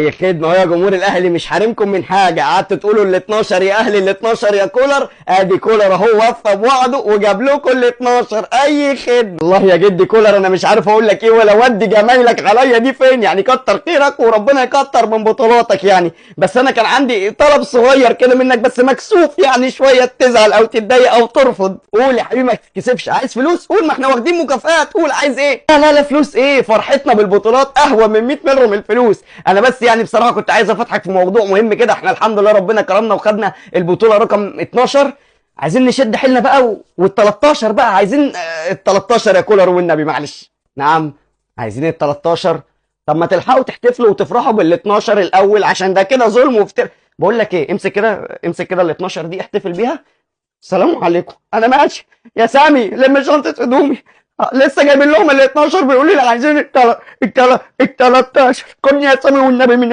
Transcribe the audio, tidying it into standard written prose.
اي خدمه اهو يا جمهور الاهلي، مش حارمكم من حاجه. قعدتوا تقولوا ال 12 يا اهلي، ال 12 يا كولر، ادي كولر اهو وفى بوعده وجاب لكم ال 12. اي خدمه والله يا جدي كولر، انا مش عارف اقول لك ايه ولا ودي جمايلك عليا دي فين. يعني كتر خيرك وربنا يكتر من بطولاتك يعني. بس انا كان عندي طلب صغير كده منك، بس مكسوف يعني شويه تزعل او تتضايق او ترفض. قول يا حبيبي ما تتكسفش. عايز فلوس؟ قول، ما احنا واخدين مكافآت. قول عايز ايه؟ لا لا لا، فلوس ايه؟ فرحتنا بالبطولات اهون من 100 مره من الفلوس. انا بس يعني بصراحه كنت عايز افتحك في موضوع مهم كده. احنا الحمد لله ربنا كرمنا وخدنا البطوله رقم 12. عايزين نشد حيلنا بقى وال 13 بقى. عايزين ال 13 يا كولر والنبي معلش. نعم، عايزين ال 13. طب ما تلحقوا تحتفلوا وتفرحوا بال 12 الاول، عشان ده كده ظلم بقول لك ايه، امسك كده امسك كده ال 12 دي احتفل بيها. السلام عليكم، انا ماشي. يا سامي لم شنطه هدومي. لسه جايبين لهم ال 12 بيقولوا لي عايزين ال 13. خدني يا سامي والنبي من